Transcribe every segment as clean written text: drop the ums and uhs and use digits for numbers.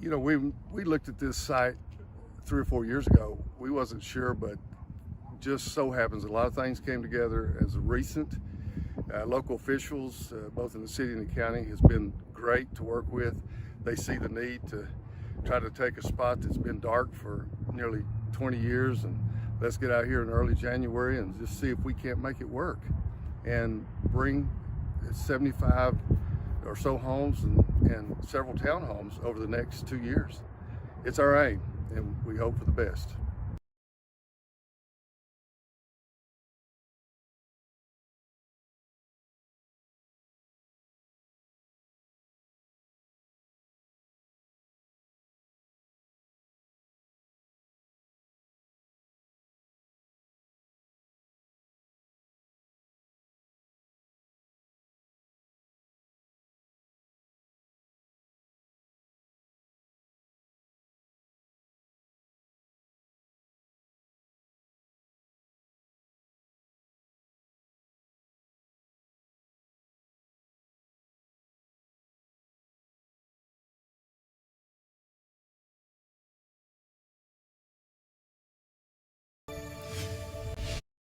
You know, we looked at this site 3 or 4 years ago. We wasn't sure, but just so happens a lot of things came together as recent. Local officials, both in the city and the county, has been great to work with. They see the need to try to take a spot that's been dark for nearly 20 years and let's get out here in early January and just see if we can't make it work and bring 75 or so homes and several townhomes over the next 2 years. It's our aim, and we hope for the best.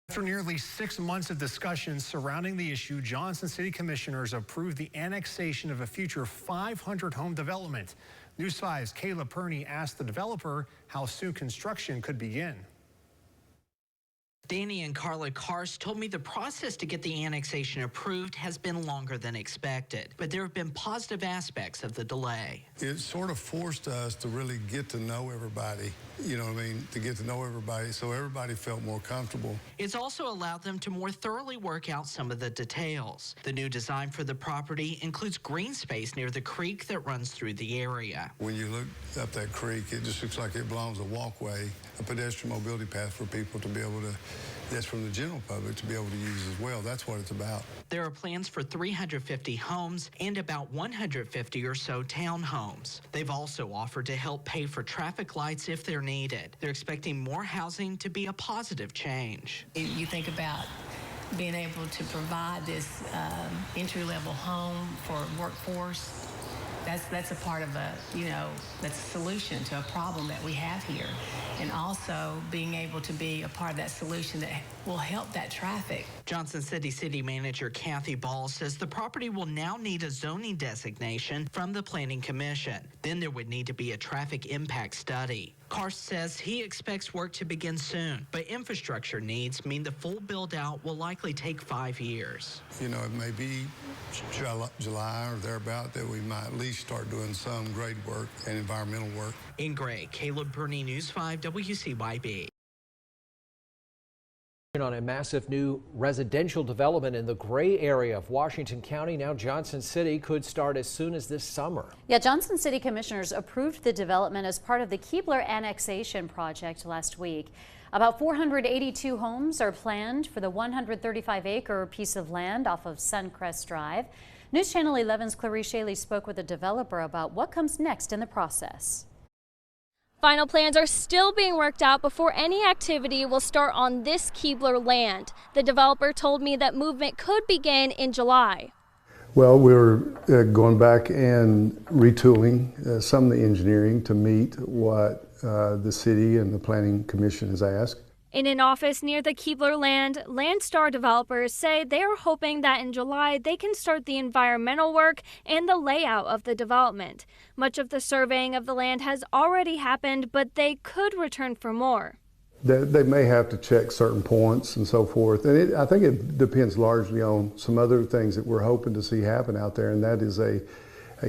After nearly 6 months of discussion surrounding the issue, Johnson City Commissioners approved the annexation of a future 500-home development. News 5's Kayla Perney asked the developer how soon construction could begin. Danny and Carla Karst told me the process to get the annexation approved has been longer than expected, but there have been positive aspects of the delay. It sort of forced us to really get to know everybody, you know what I mean, to get to know everybody so everybody felt more comfortable. It's also allowed them to more thoroughly work out some of the details. The new design for the property includes green space near the creek that runs through the area. When you look up that creek, it just looks like it belongs a walkway, a pedestrian mobility path for people to be able to, that's from the general public, to be able to use as well. That's what it's about. There are plans for 350 homes and about 150 or so townhomes. They've also offered to help pay for traffic lights if they're needed. They're expecting more housing to be a positive change. You think about being able to provide this entry-level home for workforce. That's a part of that's a solution to a problem that we have here. And also being able to be a part of that solution that will help that traffic. Johnson City Manager Kathy Ball says the property will now need a zoning designation from the Planning Commission. Then there would need to be a traffic impact study. Karst says he expects work to begin soon, but infrastructure needs mean the full build-out will likely take 5 years. You know, it may be July or thereabout that we might at least start doing some grade work and environmental work. In Gray, Caleb Burney, News 5 WCYB. On a massive new residential development in the Gray area of Washington County. Now Johnson City could start as soon as this summer. Yeah, Johnson City Commissioners approved the development as part of the Keebler annexation project last week. About 482 homes are planned for the 135-acre piece of land off of Suncrest Drive. News Channel 11's Clarice Shaley spoke with the developer about what comes next in the process. Final plans are still being worked out before any activity will start on this Keebler land. The developer told me that movement could begin in July. Well, we're going back and retooling some of the engineering to meet what the city and the Planning Commission has asked. In an office near the Keebler land, Landstar developers say they are hoping that in July they can start the environmental work and the layout of the development. Much of the surveying of the land has already happened, but they could return for more. They may have to check certain points and so forth. And I think it depends largely on some other things that we're hoping to see happen out there, and that is a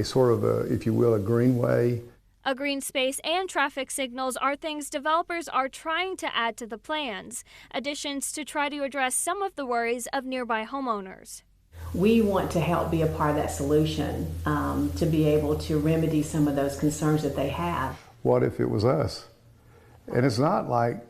sort of a, if you will, a greenway. A green space and traffic signals are things developers are trying to add to the plans, additions to try to address some of the worries of nearby homeowners. We want to help be a part of that solution to be able to remedy some of those concerns that they have. What if it was us? And it's not like,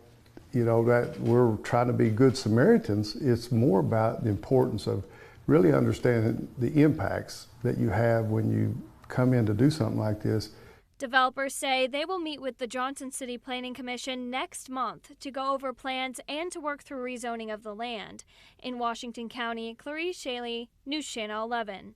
you know, that we're trying to be good Samaritans. It's more about the importance of really understanding the impacts that you have when you come in to do something like this. Developers say they will meet with the Johnson City Planning Commission next month to go over plans and to work through rezoning of the land. In Washington County, Clarice Shaley, News Channel 11.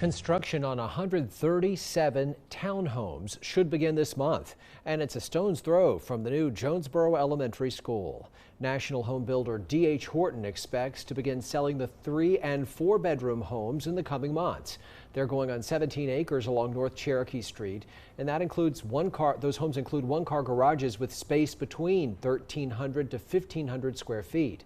Construction on 137 townhomes should begin this month, and it's a stone's throw from the new Jonesboro Elementary School. National home builder D.H. Horton expects to begin selling the 3- and 4-bedroom homes in the coming months. They're going on 17 acres along North Cherokee Street, and that includes those homes include one-car garages with space between 1,300 to 1,500 square feet.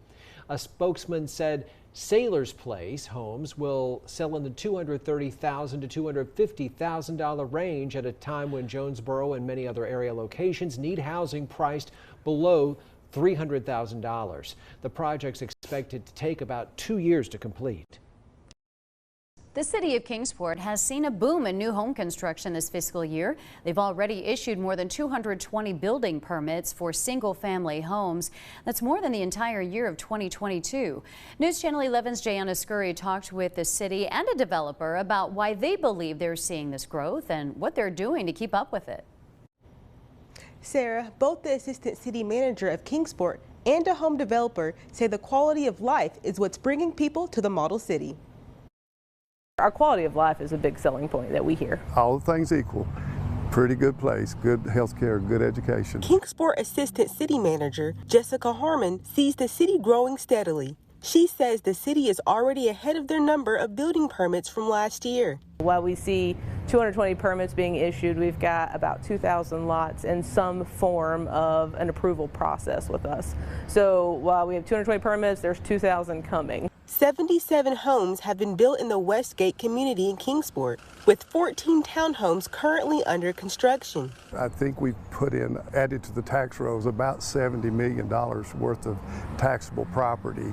A spokesman said Sailor's Place homes will sell in the $230,000 to $250,000 range at a time when Jonesboro and many other area locations need housing priced below $300,000. The project's expected to take about 2 years to complete. The city of Kingsport has seen a boom in new home construction this fiscal year. They've already issued more than 220 building permits for single-family homes. That's more than the entire year of 2022. News Channel 11's Jayana Scurry talked with the city and a developer about why they believe they're seeing this growth and what they're doing to keep up with it. Sarah, both the assistant city manager of Kingsport and a home developer say the quality of life is what's bringing people to the model city. Our quality of life is a big selling point that we hear. All things equal, pretty good place, good health care, good education. Kingsport assistant city manager Jessica Harmon sees the city growing steadily. She says the city is already ahead of their number of building permits from last year. While we see 220 permits being issued, we've got about 2,000 lots in some form of an approval process with us. So while we have 220 permits, there's 2,000 coming. 77 homes have been built in the Westgate community in Kingsport, with 14 townhomes currently under construction. I think we've added to the tax rolls about $70 million worth of taxable property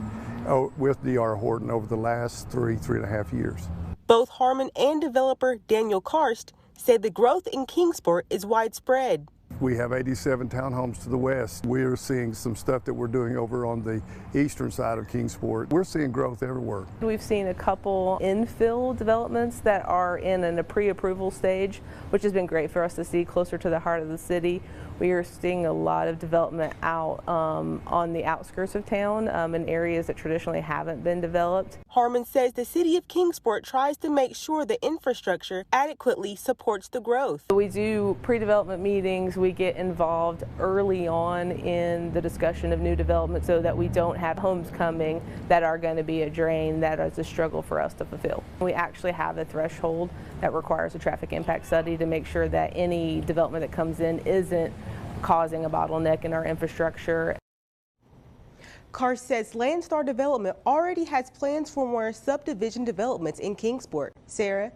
with D.R. Horton over the last 3.5 years. Both Harmon and developer Daniel Karst say the growth in Kingsport is widespread. We have 87 townhomes to the west. We're seeing some stuff that we're doing over on the eastern side of Kingsport. We're seeing growth everywhere. We've seen a couple infill developments that are in a pre-approval stage, which has been great for us to see closer to the heart of the city. We are seeing a lot of development out on the outskirts of town in areas that traditionally haven't been developed. Harmon says the city of Kingsport tries to make sure the infrastructure adequately supports the growth. We do pre-development meetings. We get involved early on in the discussion of new development so that we don't have homes coming that are going to be a drain that is a struggle for us to fulfill. We actually have a threshold that requires a traffic impact study to make sure that any development that comes in isn't causing a bottleneck in our infrastructure. Carr says Landstar Development already has plans for more subdivision developments in Kingsport. Sarah?